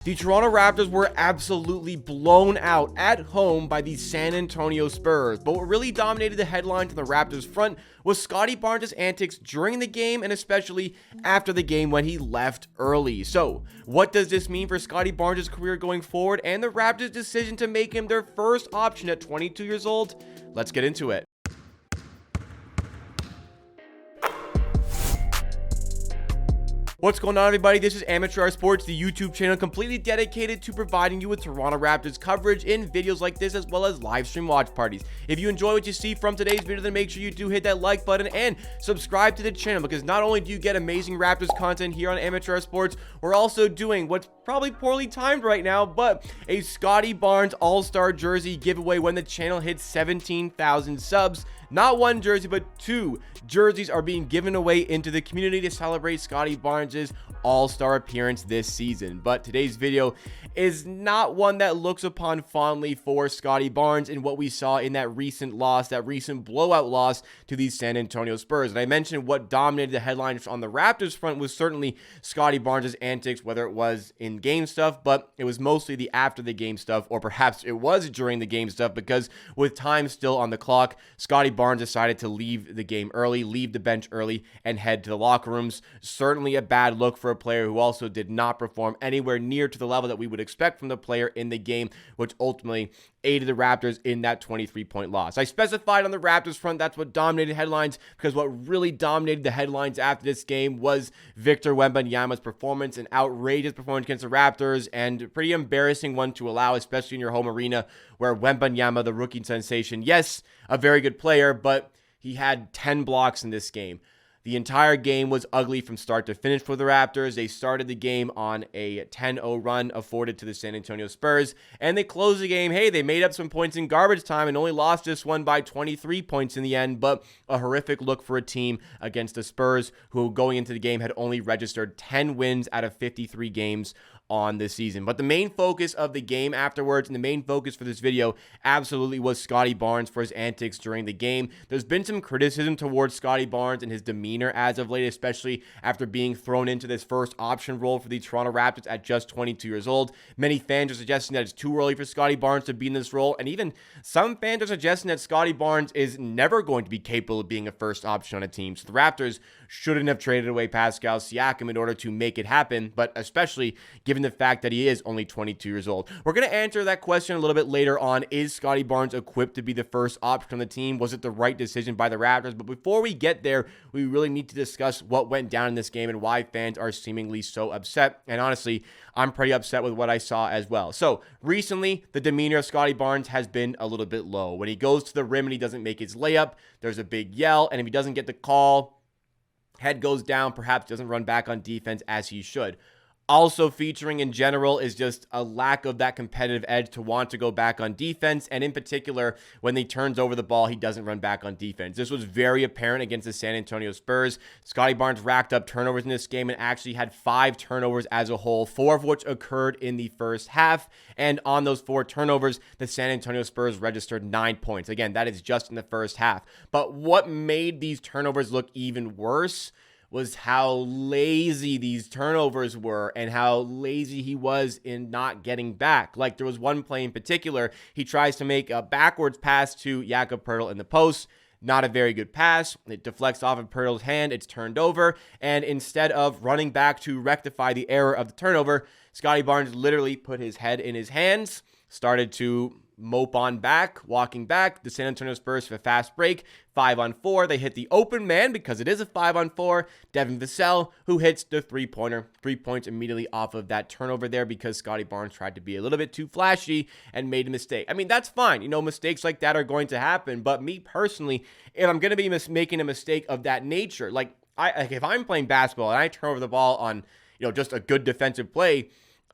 The Toronto Raptors were absolutely blown out at home by the San Antonio Spurs, but what really dominated the headlines on the Raptors front was Scottie Barnes' antics during the game and especially after the game when he left early. So, what does this mean for Scottie Barnes' career going forward and the Raptors' decision to make him their first option at 22 years old? Let's get into it. What's going on, everybody? This is Amateur Sports, the YouTube channel completely dedicated to providing you with Toronto Raptors coverage in videos like this, as well as live stream watch parties. If you enjoy what you see from today's video, then make sure you do hit that like button and subscribe to the channel, because not only do you get amazing Raptors content here on Amateur Sports, we're also doing what's probably poorly timed right now, but a Scottie Barnes All-Star jersey giveaway when the channel hits 17,000 subs. Not one jersey, but two jerseys are being given away into the community to celebrate Scottie Barnes' All-Star appearance this season. But today's video is not one that looks upon fondly for Scottie Barnes in what we saw in that recent loss, that recent blowout loss to the San Antonio Spurs. And I mentioned what dominated the headlines on the Raptors front was certainly Scottie Barnes' antics, whether it was in-game stuff, but it was mostly the after-the-game stuff, or perhaps it was during the game stuff, because with time still on the clock, Scottie Barnes decided to leave the game early, leave the bench early, and head to the locker rooms. Certainly a bad look for a player who also did not perform anywhere near to the level that we would expect from the player in the game, which ultimately aided the Raptors in that 23-point loss. I specified on the Raptors front that's what dominated headlines, because what really dominated the headlines after this game was Victor Webanyama's performance, an outrageous performance against the Raptors, and a pretty embarrassing one to allow, especially in your home arena, where Wembanyama, the rookie sensation, yes, a very good player, but he had 10 blocks in this game. The entire game was ugly from start to finish for the Raptors. They started the game on a 10-0 run afforded to the San Antonio Spurs, and they closed the game. Hey, they made up some points in garbage time and only lost this one by 23 points in the end, but a horrific look for a team against the Spurs, who going into the game had only registered 10 wins out of 53 games on this season. But the main focus of the game afterwards, and the main focus for this video, absolutely was Scottie Barnes for his antics during the game. There's been some criticism towards Scottie Barnes and his demeanor as of late, especially after being thrown into this first option role for the Toronto Raptors at just 22 years old. Many fans are suggesting that it's too early for Scottie Barnes to be in this role, and even some fans are suggesting that Scottie Barnes is never going to be capable of being a first option on a team. So the Raptors shouldn't have traded away Pascal Siakam in order to make it happen, but especially given the fact that he is only 22 years old. We're going to answer that question a little bit later on. Is Scottie Barnes equipped to be the first option on the team? Was it the right decision by the Raptors? But before we get there, we really need to discuss what went down in this game and why fans are seemingly so upset. And honestly, I'm pretty upset with what I saw as well. So recently, the demeanor of Scottie Barnes has been a little bit low. When he goes to the rim and he doesn't make his layup, there's a big yell. And if he doesn't get the call, head goes down, perhaps doesn't run back on defense as he should. Also featuring in general is just a lack of that competitive edge to want to go back on defense, and in particular, when he turns over the ball, he doesn't run back on defense. This was very apparent against the San Antonio Spurs. Scottie Barnes racked up turnovers in this game and actually had 5 turnovers as a whole, 4 of which occurred in the first half, and on those 4 turnovers, the San Antonio Spurs registered 9 points. Again, that is just in the first half. But what made these turnovers look even worse was how lazy these turnovers were and how lazy he was in not getting back. Like, there was one play in particular, he tries to make a backwards pass to Jakob Poeltl in the post. Not a very good pass. It deflects off of Poeltl's hand. It's turned over. And instead of running back to rectify the error of the turnover, Scottie Barnes literally put his head in his hands, started to mope on back, walking back. The San Antonio Spurs have a fast break, 5-on-4. They hit the open man because it is a 5-on-4. Devin Vassell, who hits the three-pointer. 3 points immediately off of that turnover there because Scottie Barnes tried to be a little bit too flashy and made a mistake. I mean, that's fine. You know, mistakes like that are going to happen. But me personally, if I'm going to be making a mistake of that nature, like if I'm playing basketball and I turn over the ball on, just a good defensive play,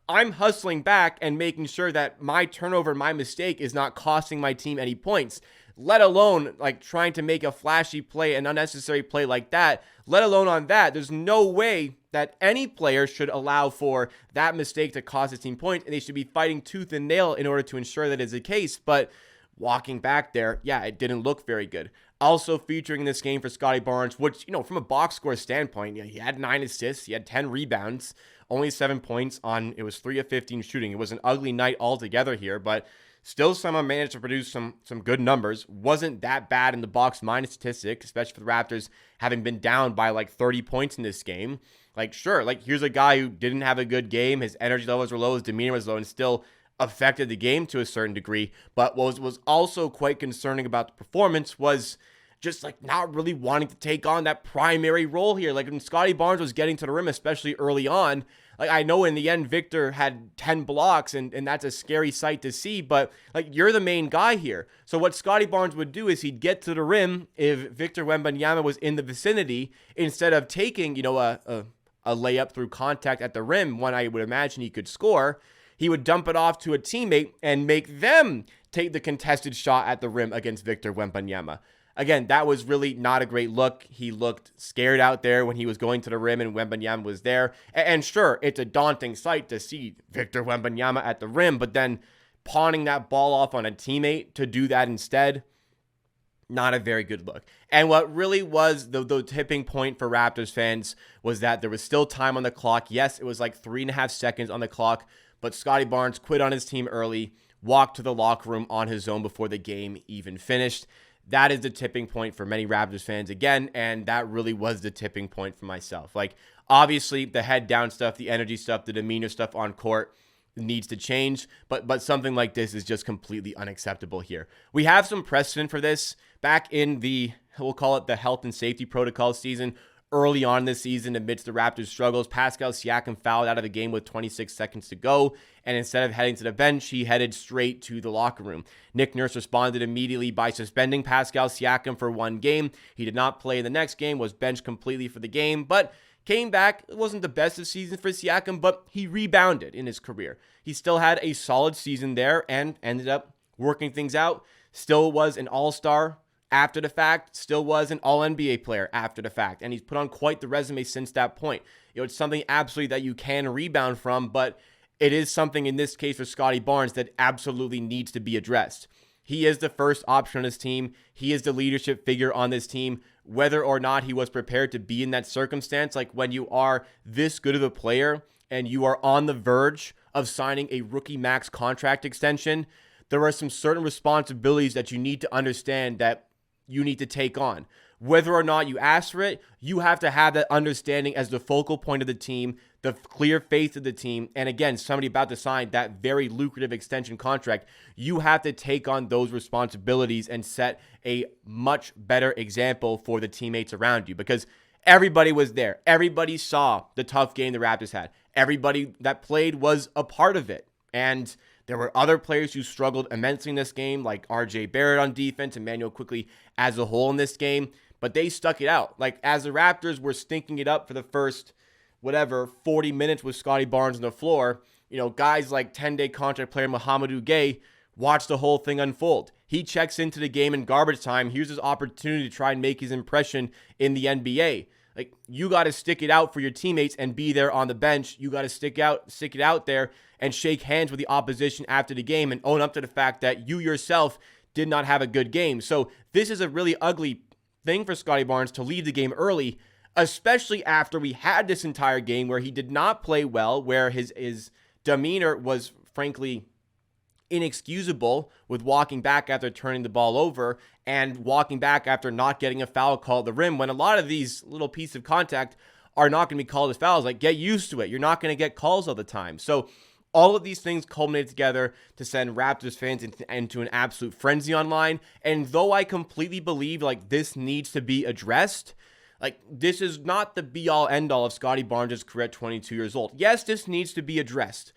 I'm hustling back and making sure that my turnover, my mistake is not costing my team any points, let alone like trying to make a flashy play, an unnecessary play like that, let alone on that. There's no way that any player should allow for that mistake to cost his team points, and they should be fighting tooth and nail in order to ensure that is the case. But walking back there, yeah, it didn't look very good. Also featuring in this game for Scottie Barnes, which, from a box score standpoint, he had 9 assists, he had 10 rebounds. only 7 points on, it was 3 of 15 shooting. It was an ugly night altogether here, but still somehow managed to produce some good numbers. Wasn't that bad in the box minus statistic, especially for the Raptors having been down by like 30 points in this game. Like, sure, like here's a guy who didn't have a good game. His energy levels were low, his demeanor was low, and still affected the game to a certain degree. But what was also quite concerning about the performance was just like not really wanting to take on that primary role here. Like when Scottie Barnes was getting to the rim, especially early on, like I know in the end Victor had 10 blocks and that's a scary sight to see, but like you're the main guy here. So what Scottie Barnes would do is he'd get to the rim if Victor Wembanyama was in the vicinity, instead of taking, a layup through contact at the rim, when I would imagine he could score. He would dump it off to a teammate and make them take the contested shot at the rim against Victor Wembanyama. Again, that was really not a great look. He looked scared out there when he was going to the rim and Wembanyama was there. And sure, it's a daunting sight to see Victor Wembanyama at the rim, but then pawning that ball off on a teammate to do that instead, not a very good look. And what really was the tipping point for Raptors fans was that there was still time on the clock. Yes, it was like 3.5 seconds on the clock, but Scottie Barnes quit on his team early, walked to the locker room on his own before the game even finished. That is the tipping point for many Raptors fans again, and that really was the tipping point for myself. Like, obviously, the head down stuff, the energy stuff, the demeanor stuff on court needs to change, but something like this is just completely unacceptable here. We have some precedent for this back in we'll call it the health and safety protocol season. Early on this season, amidst the Raptors' struggles, Pascal Siakam fouled out of the game with 26 seconds to go, and instead of heading to the bench, he headed straight to the locker room. Nick Nurse responded immediately by suspending Pascal Siakam for 1 game. He did not play in the next game, was benched completely for the game, but came back. It wasn't the best of seasons for Siakam, but he rebounded in his career. He still had a solid season there and ended up working things out. Still was an all-star after the fact, still was an all-NBA player after the fact, and he's put on quite the resume since that point. It's something absolutely that you can rebound from, but it is something in this case for Scottie Barnes that absolutely needs to be addressed. He is the first option on his team. He is the leadership figure on this team. Whether or not he was prepared to be in that circumstance, like when you are this good of a player and you are on the verge of signing a rookie max contract extension, there are some certain responsibilities that you need to understand that you need to take on. Whether or not you ask for it, you have to have that understanding as the focal point of the team, the clear face of the team, and again, somebody about to sign that very lucrative extension contract. You have to take on those responsibilities and set a much better example for the teammates around you, because everybody was there. Everybody saw the tough game the Raptors had. Everybody that played was a part of it. And there were other players who struggled immensely in this game, like RJ Barrett on defense, Emmanuel Quickly as a whole in this game, but they stuck it out. Like, as the Raptors were stinking it up for the first, 40 minutes with Scottie Barnes on the floor, guys like 10-day contract player Mohamedou Gay watched the whole thing unfold. He checks into the game in garbage time. Here's his opportunity to try and make his impression in the NBA. Like, you got to stick it out for your teammates and be there on the bench. You got to stick it out there and shake hands with the opposition after the game and own up to the fact that you yourself did not have a good game. So this is a really ugly thing for Scottie Barnes to leave the game early, especially after we had this entire game where he did not play well, where his demeanor was frankly inexcusable, with walking back after turning the ball over and walking back after not getting a foul call at the rim, when a lot of these little pieces of contact are not going to be called as fouls. Like, get used to it. You're not going to get calls all the time. So all of these things culminated together to send Raptors fans into an absolute frenzy online. And though I completely believe like this needs to be addressed, like, this is not the be-all end-all of Scottie Barnes' career at 22 years old. Yes, this needs to be addressed.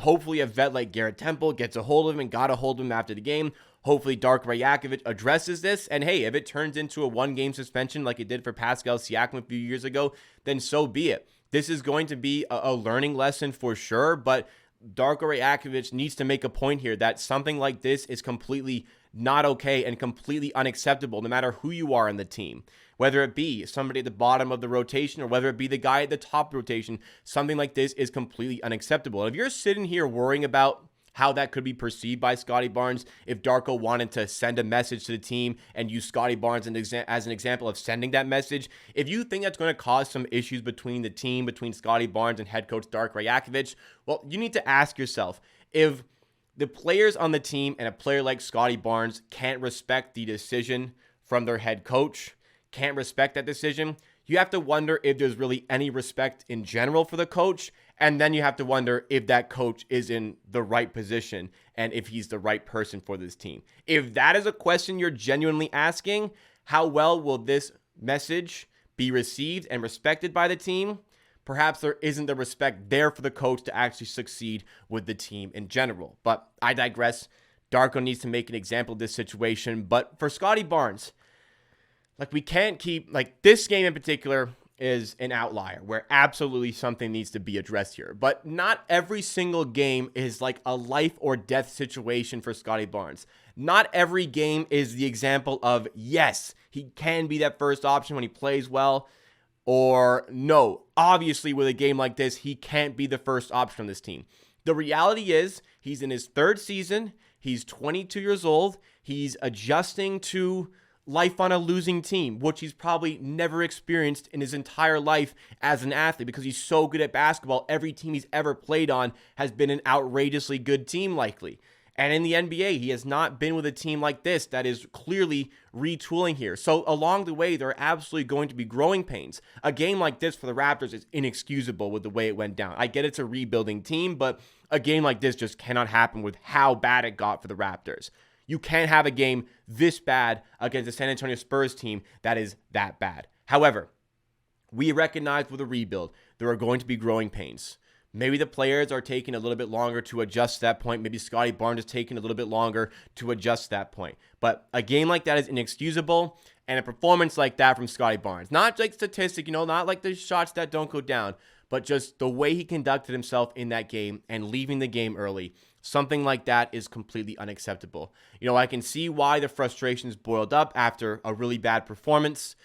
Hopefully a vet like Garrett Temple gets a hold of him and got a hold of him after the game. Hopefully Darko Rajakovic addresses this. And hey, if it turns into a 1-game suspension like it did for Pascal Siakam a few years ago, then so be it. This is going to be a learning lesson for sure, but Darko Rajakovic needs to make a point here that something like this is completely not okay and completely unacceptable, no matter who you are in the team. Whether it be somebody at the bottom of the rotation or whether it be the guy at the top rotation, something like this is completely unacceptable. And if you're sitting here worrying about how that could be perceived by Scottie Barnes if Darko wanted to send a message to the team and use Scottie Barnes as an example of sending that message. If you think that's going to cause some issues between the team, between Scottie Barnes and head coach Darko Rajakovic, well, you need to ask yourself, if the players on the team and a player like Scottie Barnes can't respect the decision from their head coach, can't respect that decision, you have to wonder if there's really any respect in general for the coach. And then you have to wonder if that coach is in the right position and if he's the right person for this team. If that is a question you're genuinely asking, how well will this message be received and respected by the team? Perhaps there isn't the respect there for the coach to actually succeed with the team in general. But I digress. Darko needs to make an example of this situation. But for Scottie Barnes, we can't keep, this game in particular is an outlier where absolutely something needs to be addressed here. But not every single game is like a life or death situation for Scottie Barnes. Not every game is the example of, yes, he can be that first option when he plays well, or no, obviously with a game like this, he can't be the first option on this team. The reality is he's in his third season. He's 22 years old. He's adjusting to life on a losing team, which he's probably never experienced in his entire life as an athlete because he's so good at basketball. Every team he's ever played on has been an outrageously good team likely. And in the NBA, he has not been with a team like this that is clearly retooling here. So along the way, there are absolutely going to be growing pains. A game like this for the Raptors is inexcusable with the way it went down. I get it's a rebuilding team, but a game like this just cannot happen with how bad it got for the Raptors. You can't have a game this bad against the San Antonio Spurs team that is that bad. However, we recognize with a rebuild, there are going to be growing pains. Maybe the players are taking a little bit longer to adjust to that point. Maybe Scottie Barnes is taking a little bit longer to adjust to that point. But a game like that is inexcusable, and a performance like that from Scottie Barnes, not like statistic, not like the shots that don't go down, but just the way he conducted himself in that game and leaving the game early. Something like that is completely unacceptable. I can see why the frustrations boiled up after a really bad performance.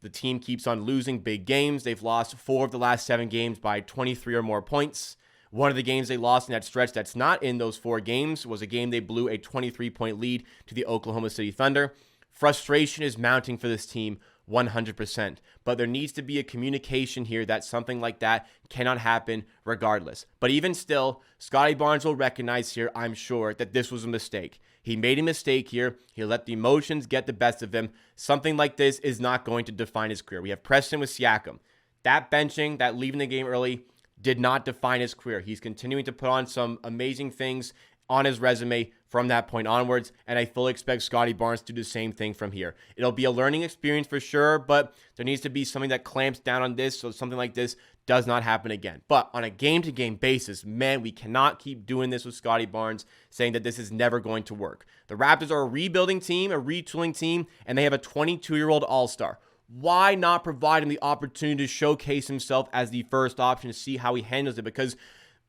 The team keeps on losing big games. They've lost 4 of the last 7 games by 23 or more points. One of the games they lost in that stretch that's not in those 4 games was a game they blew a 23-point lead to the Oklahoma City Thunder. Frustration is mounting for this team 100%. But there needs to be a communication here that something like that cannot happen regardless. But even still, Scottie Barnes will recognize here, I'm sure, that this was a mistake. He made a mistake here. He let the emotions get the best of him. Something like this is not going to define his career. We have Preston with Siakam. That benching, that leaving the game early did not define his career. He's continuing to put on some amazing things on his resume from that point onwards, and I fully expect Scottie Barnes to do the same thing from here. It'll be a learning experience for sure, but there needs to be something that clamps down on this so something like this does not happen again. But on a game-to-game basis, man, we cannot keep doing this with Scottie Barnes, saying that this is never going to work. The Raptors are a rebuilding team, a retooling team, and they have a 22-year-old all-star. Why not provide him the opportunity to showcase himself as the first option to see how he handles it? Because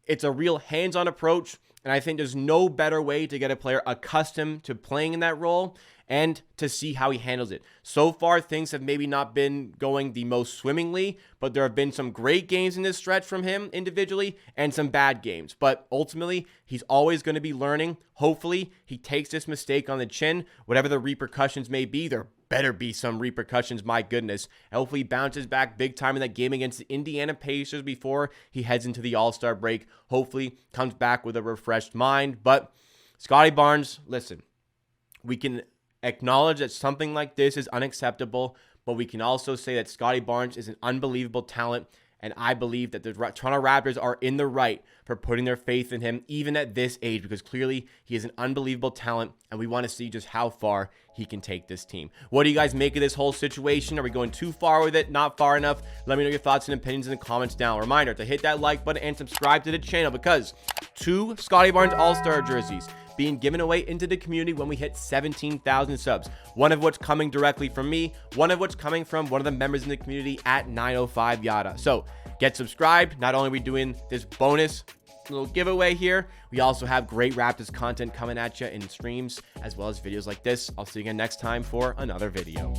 it's a real hands-on approach, and I think there's no better way to get a player accustomed to playing in that role and to see how he handles it. So far, things have maybe not been going the most swimmingly, but there have been some great games in this stretch from him individually and some bad games. But ultimately, he's always going to be learning. Hopefully, he takes this mistake on the chin. Whatever the repercussions may be, there better be some repercussions, my goodness. Hopefully, he bounces back big time in that game against the Indiana Pacers before he heads into the All-Star break. Hopefully, comes back with a refreshed mind. But Scottie Barnes, listen, we can acknowledge that something like this is unacceptable, but we can also say that Scottie Barnes is an unbelievable talent, and I believe that the Toronto Raptors are in the right for putting their faith in him, even at this age, because clearly he is an unbelievable talent, and we want to see just how far he can take this team. What do you guys make of this whole situation? Are we going too far with it? Not far enough? Let me know your thoughts and opinions in the comments down. Reminder to hit that like button and subscribe to the channel, because 2 Scottie Barnes All-Star jerseys being given away into the community when we hit 17,000 subs. One of which coming directly from me, one of which coming from one of the members in the community at 905 Yada. So get subscribed. Not only are we doing this bonus little giveaway here, we also have great Raptors content coming at you in streams as well as videos like this. I'll see you again next time for another video.